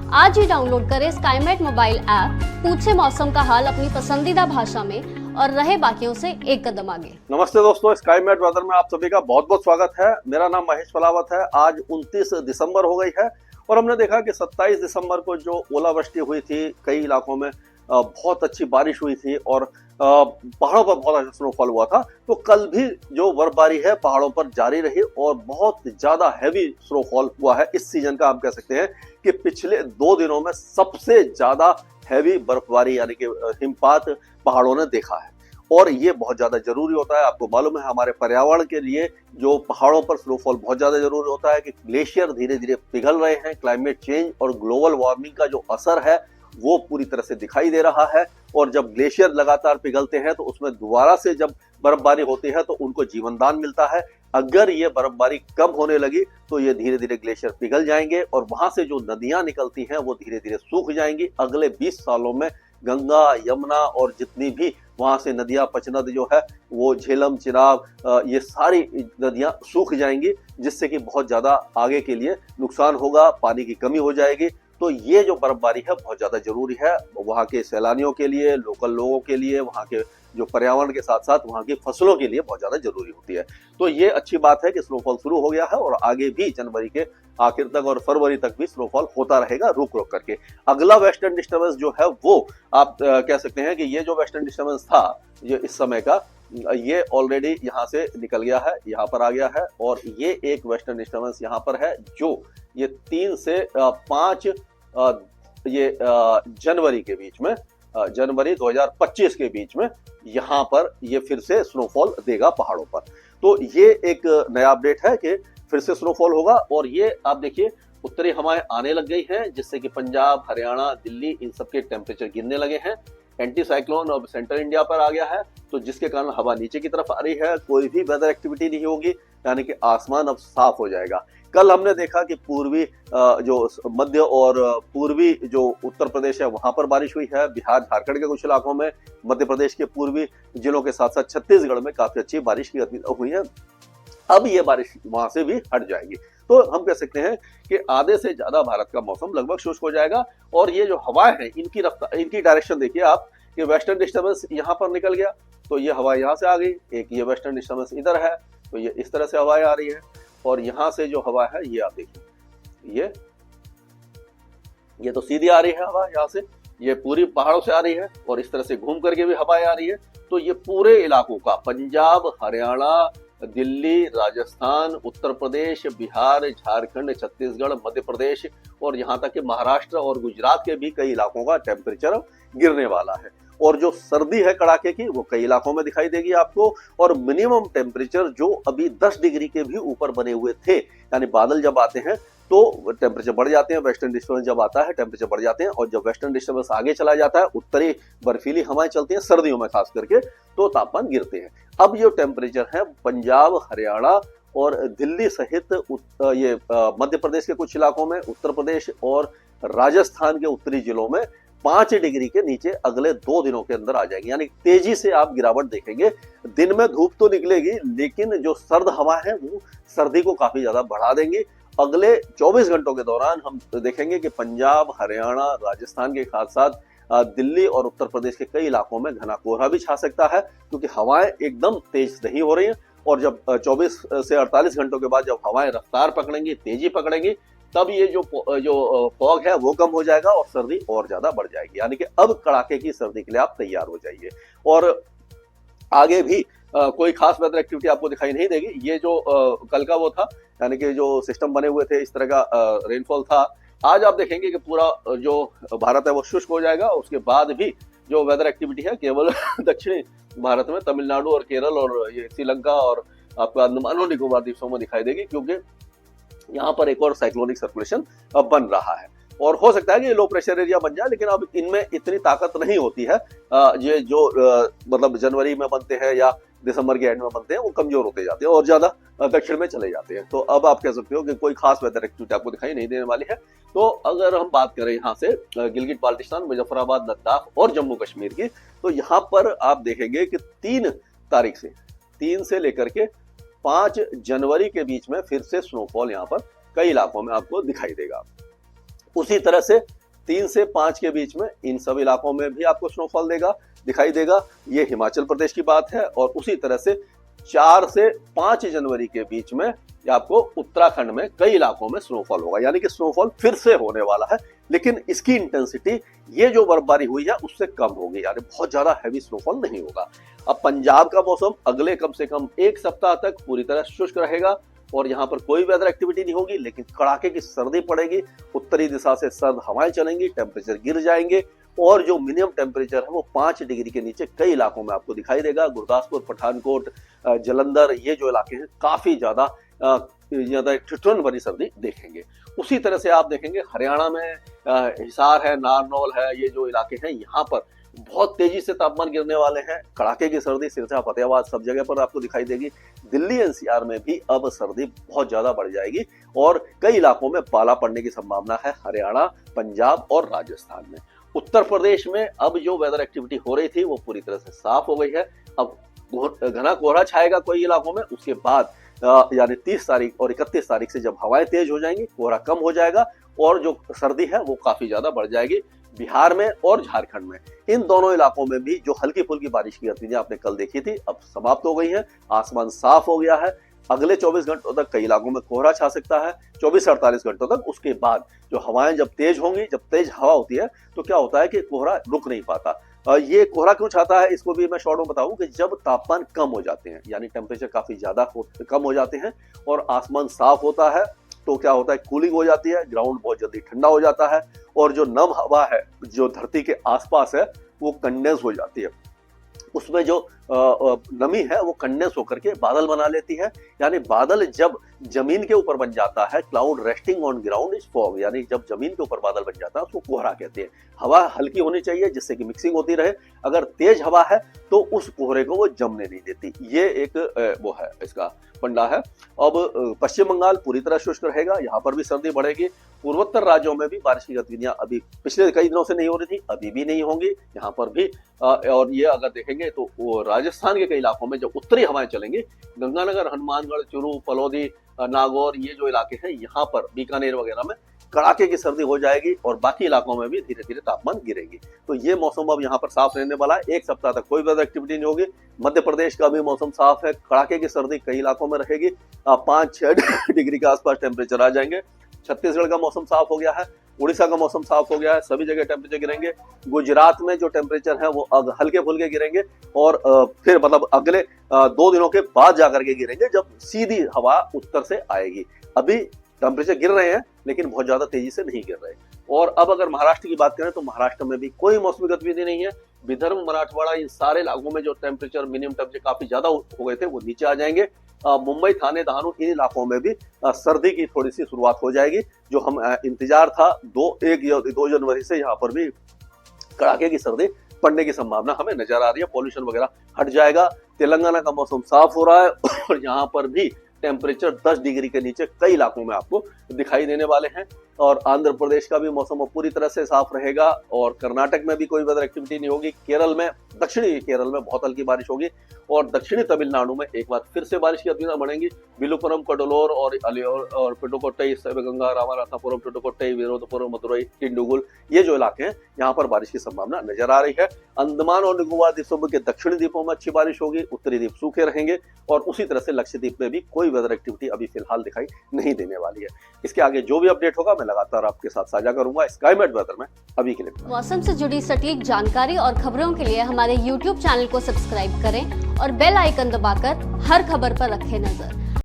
आज ही डाउनलोड करें Skymet mobile app, पूछे मौसम का हाल अपनी पसंदीदा भाषा में और रहे बाकियों से एक कदम आगे। नमस्ते दोस्तों, स्काईमेट वेदर में आप सभी का बहुत बहुत स्वागत है। मेरा नाम महेश पलावत है। आज 29 दिसंबर हो गई है और हमने देखा कि 27 दिसंबर को जो ओलावृष्टि हुई थी, कई इलाकों में बहुत अच्छी बारिश हुई थी और पहाड़ों पर बहुत अच्छा स्नोफॉल हुआ था। तो कल भी जो बर्फबारी है पहाड़ों पर जारी रही और बहुत ज्यादा हैवी स्नोफॉल हुआ है। इस सीजन का आप कह सकते हैं कि पिछले 2 दिनों में सबसे ज्यादा हैवी बर्फबारी यानी कि हिमपात पहाड़ों ने देखा है और ये बहुत ज्यादा जरूरी होता है। आपको मालूम है हमारे पर्यावरण के लिए जो पहाड़ों पर स्नोफॉल बहुत ज्यादा जरूरी होता है कि ग्लेशियर धीरे धीरे पिघल रहे हैं। क्लाइमेट चेंज और ग्लोबल वार्मिंग का जो असर है वो पूरी तरह से दिखाई दे रहा है और जब ग्लेशियर लगातार पिघलते हैं तो उसमें दोबारा से जब बर्फबारी होती है तो उनको जीवनदान मिलता है। अगर ये बर्फबारी कम होने लगी तो ये धीरे धीरे ग्लेशियर पिघल जाएंगे और वहां से जो नदियां निकलती हैं वो धीरे धीरे सूख जाएंगी। अगले 20 सालों में गंगा, यमुना और जितनी भी वहां से नदियां, पचनद जो है वो झेलम, चिनाब, ये सारी नदियां सूख जाएंगी, जिससे कि बहुत ज्यादा आगे के लिए नुकसान होगा, पानी की कमी हो जाएगी। तो ये जो बर्फबारी है बहुत ज्यादा जरूरी है वहां के सैलानियों के लिए, लोकल लोगों के लिए, वहां के जो पर्यावरण के साथ साथ वहां की फसलों के लिए बहुत ज्यादा जरूरी होती है। तो ये अच्छी बात है कि स्नोफॉल शुरू हो गया है और आगे भी जनवरी के आखिर तक और फरवरी तक भी स्नोफॉल होता रहेगा रुक रुक करके। अगला वेस्टर्न डिस्टर्बेंस जो है वो आप कह सकते हैं कि ये जो वेस्टर्न डिस्टर्बेंस था ये इस समय का, ये ऑलरेडी यहाँ से निकल गया है, यहाँ पर आ गया है और ये एक वेस्टर्न डिस्टर्बेंस यहाँ पर है जो ये 3 से 5 ये जनवरी के बीच में, जनवरी 2025 के बीच में यहाँ पर ये फिर से स्नोफॉल देगा पहाड़ों पर। तो ये एक नया अपडेट है कि फिर से स्नोफॉल होगा और ये आप देखिए उत्तरी हवाएं आने लग गई हैं, जिससे कि पंजाब, हरियाणा, दिल्ली इन सबके टेम्परेचर गिरने लगे हैं। एंटी साइक्लोन अब सेंट्रल इंडिया पर आ गया है तो जिसके कारण हवा नीचे की तरफ आ रही है, कोई भी वेदर एक्टिविटी नहीं होगी, यानी कि आसमान अब साफ हो जाएगा। कल हमने देखा कि पूर्वी जो मध्य और पूर्वी जो उत्तर प्रदेश है वहां पर बारिश हुई है, बिहार, झारखंड के कुछ इलाकों में, मध्य प्रदेश के पूर्वी जिलों के साथ साथ छत्तीसगढ़ में काफी अच्छी बारिश की हुई है। अब ये बारिश वहां से भी हट जाएगी तो हम कह सकते हैं कि आधे से ज्यादा भारत का मौसम लगभग शुष्क हो जाएगा। और ये जो हवाएं हैं इनकी रफ्तार, इनकी डायरेक्शन देखिए आप कि वेस्टर्न डिस्टर्बेंस यहाँ पर निकल गया तो ये हवा यहाँ से आ गई, एक ये वेस्टर्न डिस्टर्बेंस इधर है तो ये इस तरह से हवाएं आ रही है और यहाँ से जो हवा है ये आप देखिए ये तो सीधी आ रही है हवा, यहाँ से ये पूरी पहाड़ों से आ रही है और इस तरह से घूम करके भी हवाएं आ रही है। तो ये पूरे इलाकों का, पंजाब, हरियाणा, दिल्ली, राजस्थान, उत्तर प्रदेश, बिहार, झारखंड, छत्तीसगढ़, मध्य प्रदेश और यहाँ तक कि महाराष्ट्र और गुजरात के भी कई इलाकों का टेम्परेचर गिरने वाला है। और जो सर्दी है कड़ाके की वो कई इलाकों में दिखाई देगी आपको और मिनिमम टेम्परेचर जो अभी 10 डिग्री के भी ऊपर बने हुए थे, यानी बादल जब आते हैं तो टेम्परेचर बढ़ जाते हैं, वेस्टर्न डिस्टर्बेंस जब आता है टेम्परेचर बढ़ जाते हैं और जब वेस्टर्न डिस्टर्बेंस आगे चला जाता है, उत्तरी बर्फीली हवाएं चलती हैं सर्दियों में खास करके, तो तापमान गिरते हैं। अब ये टेम्परेचर है पंजाब, हरियाणा और दिल्ली सहित ये मध्य प्रदेश के कुछ इलाकों में, उत्तर प्रदेश और राजस्थान के उत्तरी जिलों में 5 डिग्री के नीचे अगले 2 दिनों के अंदर आ जाएंगे, यानी तेजी से आप गिरावट देखेंगे। दिन में धूप तो निकलेगी लेकिन जो सर्द हवा है वो सर्दी को काफी ज्यादा बढ़ा देंगी। अगले 24 घंटों के दौरान हम देखेंगे कि पंजाब, हरियाणा, राजस्थान के साथ साथ दिल्ली और उत्तर प्रदेश के कई इलाकों में घना कोहरा भी छा सकता है क्योंकि हवाएं एकदम तेज नहीं हो रही हैं और जब 24 से 48 घंटों के बाद जब हवाएं रफ्तार पकड़ेंगी, तेजी पकड़ेंगी, तब ये जो फॉग है वो कम हो जाएगा और सर्दी और ज्यादा बढ़ जाएगी। यानी कि अब कड़ाके की सर्दी के लिए आप तैयार हो जाइए और आगे भी कोई खास वेदर एक्टिविटी आपको दिखाई नहीं देगी। ये जो कल का वो था, यानी कि जो सिस्टम बने हुए थे इस तरह का रेनफॉल था, आज आप देखेंगे कि पूरा जो भारत है वो शुष्क हो जाएगा। उसके बाद भी जो वेदर एक्टिविटी है केवल दक्षिणी भारत में, तमिलनाडु और केरल और ये श्रीलंका और आपका अंडमान और निकोबार द्वीपों में दिखाई देगी क्योंकि यहाँ पर एक और साइक्लोनिक सर्कुलेशन बन रहा है और हो सकता है कि ये लो प्रेशर एरिया बन जाए, लेकिन अब इनमें इतनी ताकत नहीं होती है। ये जो मतलब जनवरी में बनते हैं या दिसंबर के एंड में बनते हैं वो कमजोर होते जाते हैं और ज्यादा दक्षिण में चले जाते हैं। तो अब आप कह सकते हो कि कोई खास वेदर एक्टिविटी आपको दिखाई नहीं देने वाली है। तो अगर हम बात करें यहाँ से गिलगित बाल्टिस्तान, मुजफ्फराबाद, लद्दाख और जम्मू कश्मीर की, तो यहाँ पर आप देखेंगे कि 3 तारीख से 3 से लेकर के 5 जनवरी के बीच में फिर से स्नोफॉल यहाँ पर कई इलाकों में आपको दिखाई देगा। उसी तरह से 3 से 5 के बीच में इन सब इलाकों में भी आपको स्नोफॉल दिखाई देगा। ये हिमाचल प्रदेश की बात है। और उसी तरह से 4 से 5 जनवरी के बीच में आपको उत्तराखंड में कई इलाकों में स्नोफॉल होगा, यानी कि स्नोफॉल फिर से होने वाला है, लेकिन इसकी इंटेंसिटी ये जो बर्फबारी हुई है उससे कम होगी, यानी बहुत ज्यादा हैवी स्नोफॉल नहीं होगा। अब पंजाब का मौसम अगले कम से कम 1 सप्ताह तक पूरी तरह शुष्क रहेगा और यहाँ पर कोई वेदर एक्टिविटी नहीं होगी, लेकिन कड़ाके की सर्दी पड़ेगी। उत्तरी दिशा से सर्द हवाएं चलेंगी, टेम्परेचर गिर जाएंगे और जो मिनिमम टेम्परेचर है वो 5 डिग्री के नीचे कई इलाकों में आपको दिखाई देगा। गुरदासपुर, पठानकोट, जलंधर, ये जो इलाके हैं काफी ज्यादा ठिठुरन भरी सर्दी देखेंगे। उसी तरह से आप देखेंगे हरियाणा में हिसार है, नारनौल है, ये जो इलाके हैं यहाँ पर बहुत तेजी से तापमान गिरने वाले हैं। कड़ाके की सर्दी सिरसा, फतेहाबाद सब जगह पर आपको दिखाई देगी। दिल्ली एनसीआर में भी अब सर्दी बहुत ज्यादा बढ़ जाएगी और कई इलाकों में पाला पड़ने की संभावना है, हरियाणा, पंजाब और राजस्थान में। उत्तर प्रदेश में अब जो वेदर एक्टिविटी हो रही थी वो पूरी तरह से साफ हो गई है। अब घना कोहरा छाएगा कई इलाकों में, उसके बाद यानी 30 तारीख और 31 तारीख से जब हवाएं तेज हो जाएंगी, कोहरा कम हो जाएगा और जो सर्दी है वो काफी ज्यादा बढ़ जाएगी। बिहार में और झारखंड में, इन दोनों इलाकों में भी जो हल्की फुल्की बारिश की गतिविधियां आपने कल देखी थी अब समाप्त हो गई है। आसमान साफ हो गया है। अगले 24 घंटों तक कई इलाकों में कोहरा छा सकता है, 24 से 48 घंटों तक। उसके बाद जो हवाएं जब तेज होंगी, जब तेज हवा होती है तो क्या होता है कि कोहरा रुक नहीं पाता। ये कोहरा क्यों छाता है इसको भी मैं शॉर्ट में बताऊं कि जब तापमान कम हो जाते हैं, यानी टेम्परेचर काफी ज्यादा कम हो जाते हैं और आसमान साफ होता है तो क्या होता है, कूलिंग हो जाती है, ग्राउंड बहुत जल्दी ठंडा हो जाता है और जो नम हवा है जो धरती के आसपास है वो कंडेंस हो जाती है। उसमें जो नमी है वो कंडेंस होकर के बादल बना लेती है। यानी बादल जब जमीन के ऊपर बन जाता है, cloud resting on ground is fog, यानी जब जमीन के ऊपर बादल बन जाता है उसको कोहरा कहते हैं। हवा हल्की होनी चाहिए जिससे कि मिक्सिंग होती रहे। अगर तेज हवा है तो उस कोहरे को वो जमने नहीं देती। ये एक वो है, इसका फंडा है। अब पश्चिम बंगाल पूरी तरह शुष्क रहेगा, यहाँ पर भी सर्दी बढ़ेगी। पूर्वोत्तर राज्यों में भी बारिश की गतिविधियां अभी पिछले कई दिनों से नहीं हो रही थी, अभी भी नहीं होंगी यहाँ पर भी। और ये अगर देखेंगे तो वो राजस्थान के कई इलाकों में जब उत्तरी हवाएं चलेंगी, गंगानगर, हनुमानगढ़, चुरू, फलौदी, नागौर, ये जो इलाके हैं यहाँ पर, बीकानेर वगैरह में कड़ाके की सर्दी हो जाएगी और बाकी इलाकों में भी धीरे धीरे तापमान गिरेगी। तो ये मौसम अब यहाँ पर साफ रहने वाला है। 1 सप्ताह तक कोई वेदर एक्टिविटी नहीं होगी। मध्य प्रदेश का भी मौसम साफ है, कड़ाके की सर्दी कई इलाकों में रहेगी। 5-6 डिग्री के आसपास टेम्परेचर आ जाएंगे। छत्तीसगढ़ का मौसम साफ हो गया है, उड़ीसा का मौसम साफ हो गया है, सभी जगह टेम्परेचर गिरेंगे। गुजरात में जो टेम्परेचर है वो हल्के फुल्के गिरेंगे और फिर मतलब अगले 2 दिनों के बाद जाकर के गिरेंगे जब सीधी हवा उत्तर से आएगी। अभी टेम्परेचर गिर रहे हैं लेकिन बहुत ज्यादा तेजी से नहीं गिर रहे। और अब अगर महाराष्ट्र की बात करें तो महाराष्ट्र में भी कोई मौसमी गतिविधि नहीं है। विदर्भ, मराठवाड़ा, इन सारे इलाकों में जो टेम्परेचर, मिनिमम टेम्परेचर काफी ज्यादा हो गए थे वो नीचे आ जाएंगे। मुंबई, थाने, दहानू, इन इलाकों में भी सर्दी की थोड़ी सी शुरुआत हो जाएगी। जो हम इंतजार था 2 जनवरी से, यहाँ पर भी कड़ाके की सर्दी पड़ने की संभावना हमें नजर आ रही है। पॉल्यूशन वगैरह हट जाएगा। तेलंगाना का मौसम साफ हो रहा है और यहाँ पर भी टेम्परेचर 10 डिग्री के नीचे कई इलाकों में आपको दिखाई देने वाले हैं। और आंध्र प्रदेश का भी मौसम पूरी तरह से साफ रहेगा और कर्नाटक में भी कोई वेदर एक्टिविटी नहीं होगी। केरल में, दक्षिणी केरल में बहुत हल्की बारिश होगी और दक्षिणी तमिलनाडु में एक बार फिर से बारिश की गतिविधियां बढ़ेंगी। विलुपुरम, कडलोर और पुडुकोट्टई, शिवगंगा, रामनाथपुरम, पुडुकोट्टई, विरोधपुरम, मदुरई, टिंडुगुल, ये जो इलाके हैं यहाँ पर बारिश की संभावना नजर आ रही है। अंडमान और निकोबार द्वीपों के दक्षिणी द्वीपों में अच्छी बारिश होगी, उत्तरी द्वीप सूखे रहेंगे और उसी तरह से लक्षद्वीप में भी कोई वेदर एक्टिविटी अभी फिलहाल दिखाई नहीं देने वाली है। इसके आगे जो भी अपडेट होगा मैं लगातार आपके साथ साझा करूंगा स्काईमेट वेदर में। अभी के लिए मौसम से जुड़ी सटीक जानकारी और खबरों के लिए हमारे YouTube चैनल को सब्सक्राइब करें और बेल आइकन दबाकर हर खबर पर रखें नजर।